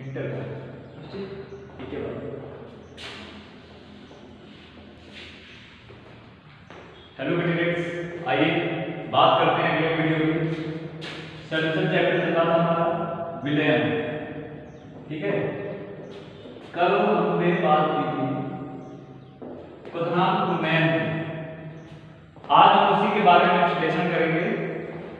Inter का। ठीक है भाई। हेलो कैंडिडेट्स, आइए बात करते हैं अगले वीडियो में। सॉल्यूशन चैप्टर चल रहा था हमारा विलयन। ठीक है, कल हमने बात की थी क्वथनांक उन्नयन की। आज हम उसी के बारे में विश्लेषण करेंगे,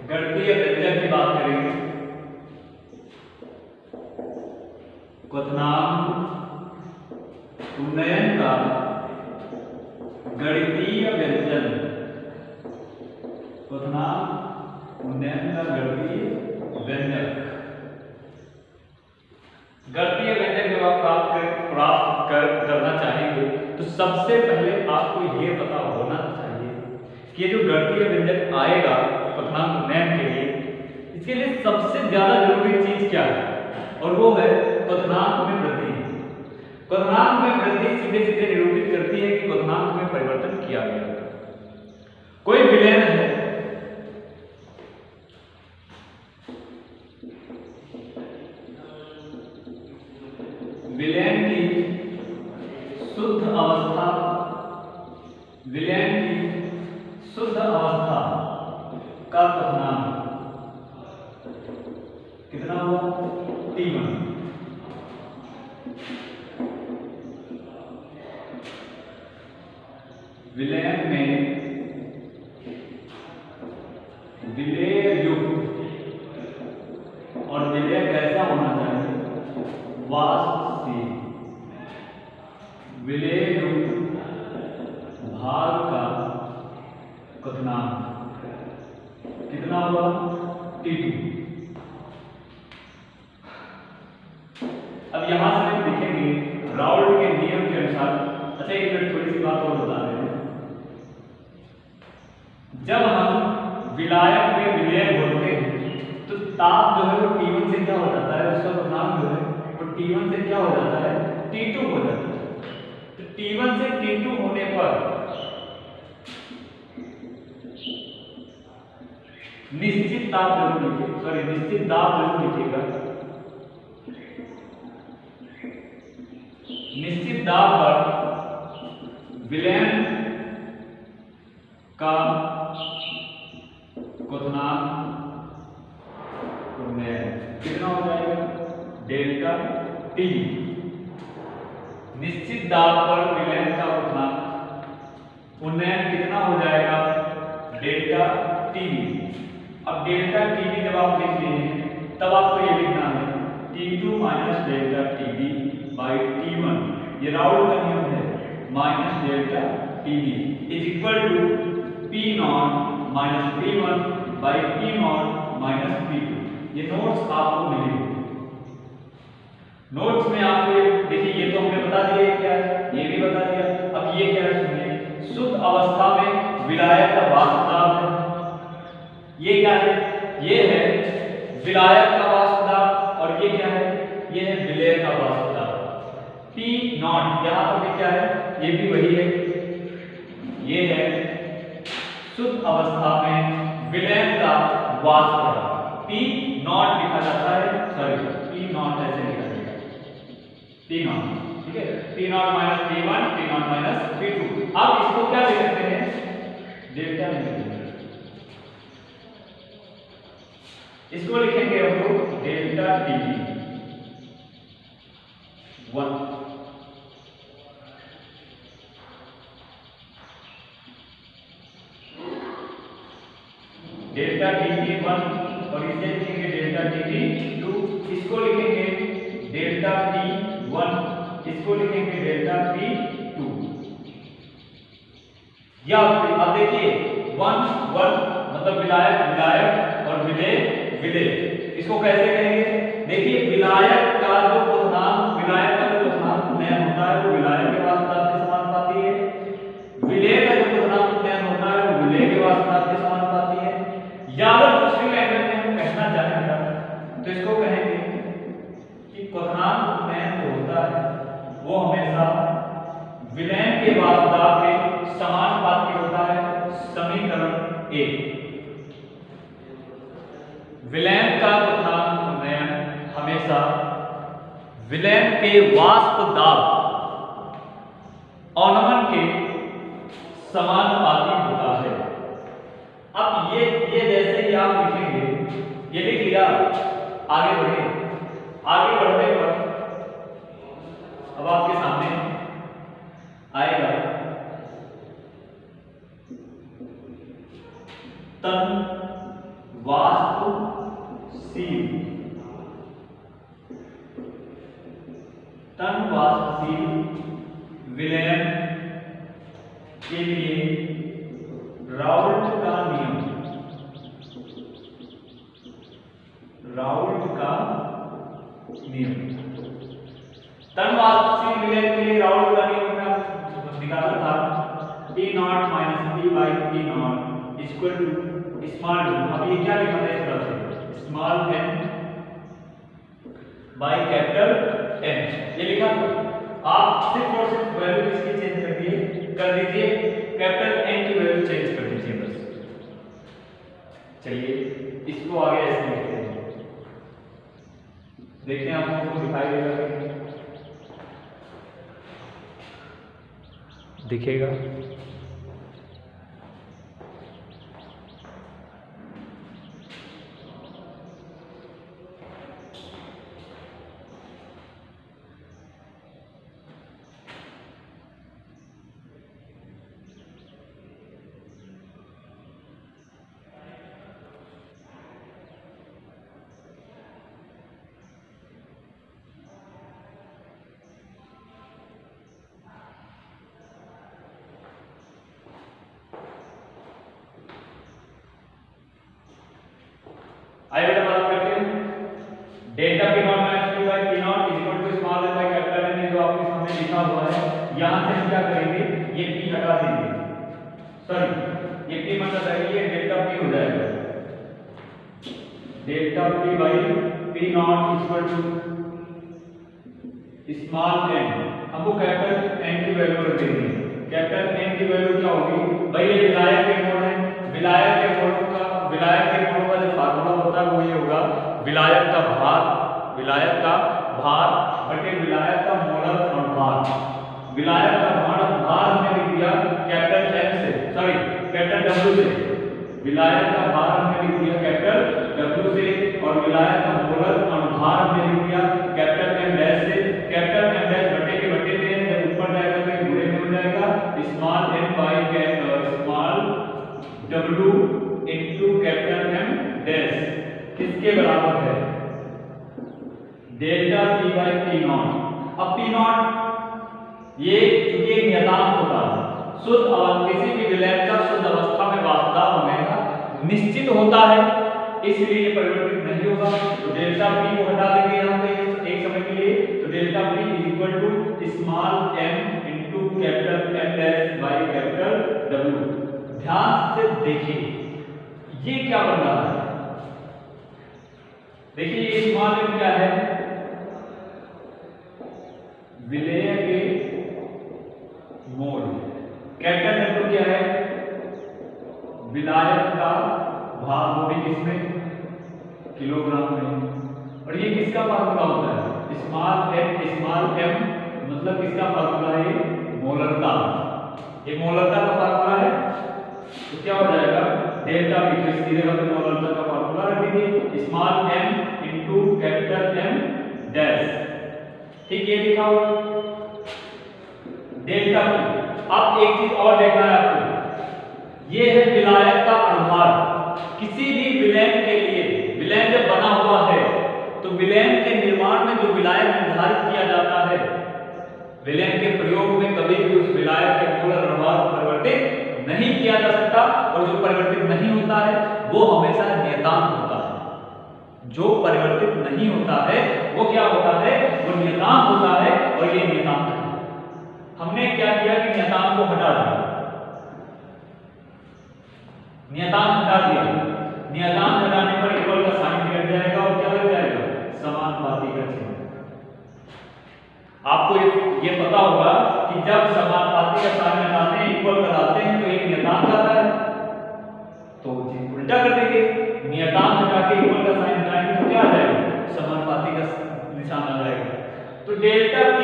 गणितीय व्यंजक की बात करेंगे। क्वथनांक उन्नयन का गणितीय व्यंजन, क्वथनांक उन्नयन का गणितीय व्यंजक। गणितीय व्यंजक जब आप प्राप्त करना चाहेंगे तो सबसे पहले आपको यह पता होना चाहिए कि जो गणितीय व्यंजक आएगा क्वथनांक उन्नयन के लिए, इसके लिए सबसे ज्यादा जरूरी चीज क्या है, और वो है क्वथनांक में वृद्धि। क्वथनांक में वृद्धि सीधे सीधे निरूपित करती है कि क्वथनांक में परिवर्तन किया गया। कोई विलयन है, विलयन की शुद्ध अवस्था, विलयन की शुद्ध अवस्था का क्वथनांक कितना हुआ? T1। विलयन में विलेय युक्त, और विलेय कैसा होना चाहिए? वाष्पशील। विलेय युक्त भाग का क्वथनांक कितना हुआ? T2। अब यहां से हम देखेंगे राउल्ट के नियम के अनुसार। अच्छा, एक मिनट, थोड़ी सी बात और बता रहे हैं। जब हम विलायक में विलय बोलते हैं तो ताप जो है वो T1 से क्या हो जाता है, उसका क्वथनांक जो है वो T1 से क्या हो जाता है? T2 हो जाता है। तो T1 से T2 होने पर निश्चित ताप जरूर लिखिए, सॉरी निश्चित दाब जरूर लिखिएगा। निश्चित दाब पर विलयन का क्वथनांक कितना हो जाएगा? Delta T. निश्चित दाब पर विलयन का क्वथनांक उन्नयन कितना हो जाएगा? Delta TV. अब डेल्टा टीवी जब आप लिख लिए हैं तब आपको ये लिखना है T2 minus delta TV by T1। ये राउल्ट का नियम है, minus delta TV is equal to P0 minus P1 by P0 minus P2। ये नोट्स आपको मिलेंगे। नोट्स में आपको देखिए, ये तो हमने बता दिया है क्या है, ये भी बता दिया। अब ये क्या है सुनिए, शुद्ध अवस्था में विलायक का वाष्प दाब है। ये क्या है? ये है विलायक का वाष्प दाब, और ये क्या है? ये है विलेय का वाष्प दाब। P0 यहां पर भी क्या है? ये भी वही है। ये है शुद्ध अवस्था में विलयन का वाष्प दाब। P0 लिखा जाता है, सॉरी P0 ऐसे लिखा जाएगा, P0। ठीक है, P0 minus P1, P0 minus P2। अब इसको क्या लिख सकते हैं? डेल्टा में लिखेंगे। इसको लिखेंगे हम लोग डेल्टा टीवी 1। डेल्टा टीवी 1 और इसे लिखेंगे डेल्टा टीवी 2। इसको लिखेंगे डेल्टा T1, इसको लिखेंगे डेल्टा T2। या अब देखिए 1 1 मतलब विलायक विलायक और विलेय विलेय। इसको कैसे कहेंगे? देखिए विलायक का जो क्वथनांक, विलायक का जो क्वथनांक उन्नयन होता है वो विलायक के वाष्प दाब के समानुपाती है। विलेय का जो क्वथनांक उन्नयन होता है वो विलेय के वाष्प दाब के समानुपाती है। या अगर दूसरी लैंग्वेज में हम कहना चाहेंगे तो इसको कहेंगे कि क्वथनांक उन्नयन जो होता है वो हमेशा विलयन के वाष्प दाब के समानुपाती होता है। समीकरण 1। विलयन का क्वथनांक उन्नयन हमेशा विलयन के वाष्प दाब अवनमन के समानुपाती होता है। अब ये जैसे ही आप लिखेंगे, ये लिख लिया, आगे बढ़े। आगे बढ़ने पर अब आपके सामने आएगा तन वाष्पशील। तन वाष्पशील विलयन के लिए राउल्ट का नियम, राउल्ट का नियम। तन वाष्पशील विलयन के लिए राउल्ट का नियम निकाला था T naught minus P by T naught equal to small D. अब ये क्या लिखा था इस तरह से, small n by capital N, ये लिखा था। आप सिर्फ और सिर्फ वैल्यू इसकी चेंज कर दीजिए, कैपिटल N की वैल्यू चेंज कर दीजिए बस। चलिए इसको आगे ऐसे लिखते हैं, देखते हैं आपको दिखाई देगा, दिखेगा। आइए बेटा बात करते हैं। Delta P naught minus P by P naught equal to small n by capital N, जो आपके सामने लिखा हुआ है। यहां से हम क्या करेंगे, ये P हटा देंगे, सॉरी ये P मतलब है ये डेल्टा P हो जाएगा। Delta P by P naught equal to small n, हमको कैपिटल N की वैल्यू रख देंगे। कैपिटल N की वैल्यू क्या होगी भाई, ये विलायक के मोल है, विलायक के मोल का जो फार्मूला होता है वो ये होगा, विलायक का भार बटे विलायक का मोलर अनुपात। विलायक का भार हमने लिख दिया कैपिटल M से, सॉरी कैपिटल W से। विलायक का भार हमने लिख दिया कैपिटल W से, और विलायक का मोलर अनुभार हमने लिख दिया कैपिटल M डैश से। कैपिटल M डैश बटे के बटे में जब ऊपर जाएगा तो ये गुणे में हो जाएगा, small n by small W into capital M dash किसके बराबर है, delta P by P not. अब P नॉट ये चूंकि एक नियतांक होता है, शुद्ध किसी भी विलयन का शुद्ध अवस्था में वाष्पदाब होगा निश्चित होता है, इसलिए ये परिवर्तित नहीं होगा। तो डेल्टा P को हटा देंगे यहाँ पे एक समय के लिए, तो delta P is equal to small m into capital M dash by capital W। ध्यान से देखिए ये क्या बन रहा है, देखिए ये स्मॉल m क्या है, विलेय के मोल। कैपिटल M क्या है, विलायक का भार, वो भी किसमें, किलोग्राम में। और ये किसका फार्मूला होता है, स्मॉल m मतलब किसका फार्मूला है, मोलरता। ये मोलरता का फार्मूला है, तो क्या हो जाएगा डेल्टा P, तो सीधे मतलब मोलरता का फार्मूला रख दीजिए, small m into capital M dash. ठीक, ये लिखा हुआ डेल्टा P। अब एक चीज और देखना है आपको, ये है विलायक का अनुभार। किसी भी विलयन के लिए, विलयन जब बना हुआ है तो विलयन के निर्माण में जो विलायक निर्धारित किया जाता है, विलयन के प्रयोग में कभी भी उस विलायक के मोलर अनुभार को परिवर्तित नहीं किया जा सकता, और जो परिवर्तित नहीं होता है वो हमेशा नियतांक होता है। जो परिवर्तित नहीं होता है वो क्या होता है, वो नियतांक होता है, और ये नियतांक है। हमने क्या किया कि नियतांक को हटा दिया, नियतांक हटा दिया। नियतांक हटाने पर इक्वल का साइन कट जाएगा और क्या लग जाएगा, समानुपाती का चिन्ह। आपको ये पता होगा कि जब समानुपाती का साइन हटाते हैं, इक्वल कराते हैं, तो एक नियतांक आता है, तो उल्टा कर देंगे, नियतांक हटा के इक्वल का साइन हटाएंगे तो क्या आ जाएगा, समानुपाती का निशान आ जाएगा। तो डेल्टा P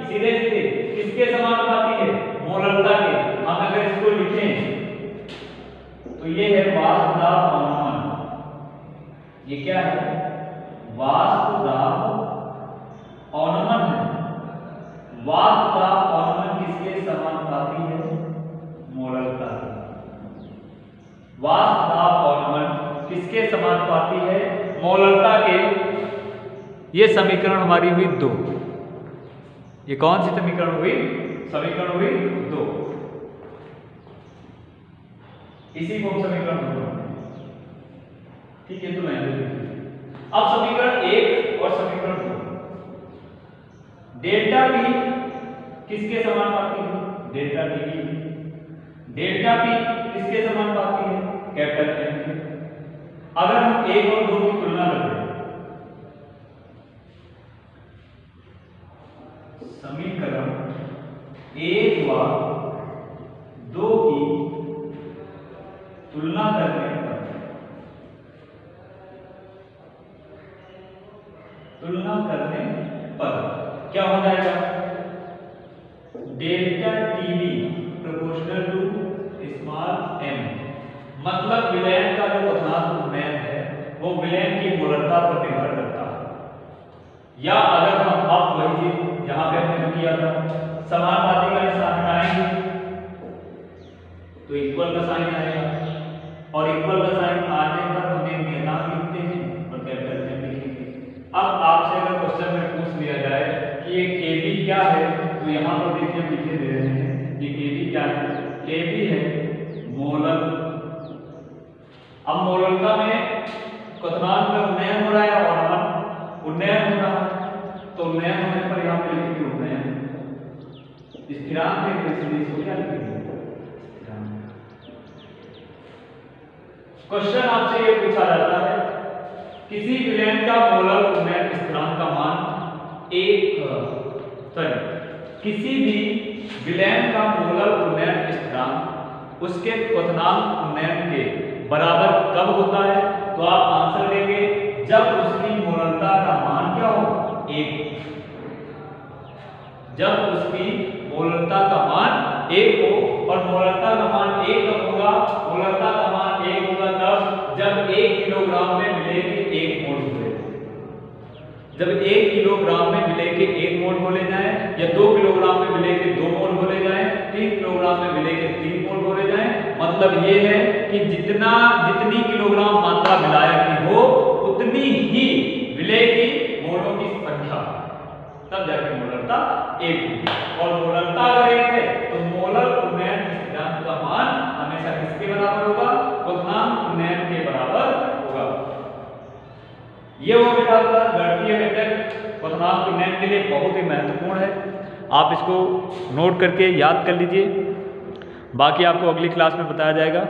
सीधे सीधे किसके समानुपाती है? मोलरता के। हम अगर इसको लिखें तो ये है वाष्प दाब अवनमन। ये क्या है? वाष्प दाब अवनमन है। वाष्प दाब अवनमन किसके समानुपाती है? मोलरता। वाष्प दाब अवनमन किसके समानुपाती है? मोलरता के। ये समीकरण हमारी हुई 2। ये कौन सी समीकरण हुई? समीकरण हुई 2। इसी को समीकरण 2, ठीक है। तो मैंने अब समीकरण 1 और समीकरण 2, डेल्टा P किसके समानुपाती है? Delta T। डेल्टा P किसके समानुपाती है? कैपिटल M के। अगर हम 1 और 2 की तुलना करते हैं, समीकरण 1 व 2 की तुलना करने पर क्या हो जाएगा? Delta TB proportional to small m, मतलब विलयन का जो क्वथनांक उन्नयन है वो विलयन की मोलरता पर निर्भर करता है। या अगर हम अब वही चीज यहाँ पे हमने जो किया था, समानुपाती का निशान हटाएंगे तो इक्वल का साइन आएगा, और इक्वल का साइन आने पर हमें नियतांक लिखते हैं और कैपिटल M लिखेंगे। अब आपसे अगर क्वेश्चन में पूछ लिया जाए कि ये KB क्या है, तो यहाँ पर देखिए लिखे दे रहे हैं ये KB क्या है? KB है मोलर। अब मोलरता में क्वथनांक में उन्नयन हो रहा है और उन्नयन हो रहा है, तो उन्नयन होने पर यहाँ पे लिखेंगे उन्नयन स्थिरांक है, इसलिए इसको क्या लिखेंगे? क्वेश्चन आपसे ये पूछा जाता है किसी विलयन का मोलर उन्नयन स्थिरांक का मान किसी भी विलयन का मोलर उन्नयन स्थिरांक उसके क्वथनांक उन्नयन के बराबर कब होता है? तो आप आंसर देंगे जब उसकी मोलरता का मान क्या हो? 1। जब उसकी मोलरता का मान 1 हो। और मोलरता का मान 1 कब होगा? मोलरता का मान 1 होगा तब जब 1 किलोग्राम में मिले के 1 मोल हो। जब 1 किलोग्राम में मिले के 1 मोल हो ले जाए, या 2 किलोग्राम में मिले के 2 मोल हो ले जाए, 3 किलोग्राम में मिले के 3 मोल हो ले जाए, मतलब ये है कि जितनी किलोग्राम मात्रा विलायक की हो उतनी ही विलय की मोलों की संख्या, तब जाके मोलरता 1 होगी। और मोलरता अगर 1 है तो मोलर उन्नयन स्थिरांक का मान हमेशा किसके बराबर होगा? क्वथनांक उन्नयन के बराबर होगा। ये वो बेटा गणितीय घटक क्वथनांक उन्नयन के लिए बहुत ही महत्वपूर्ण है। आप इसको नोट करके याद कर लीजिए, बाकी आपको अगली क्लास में बताया जाएगा।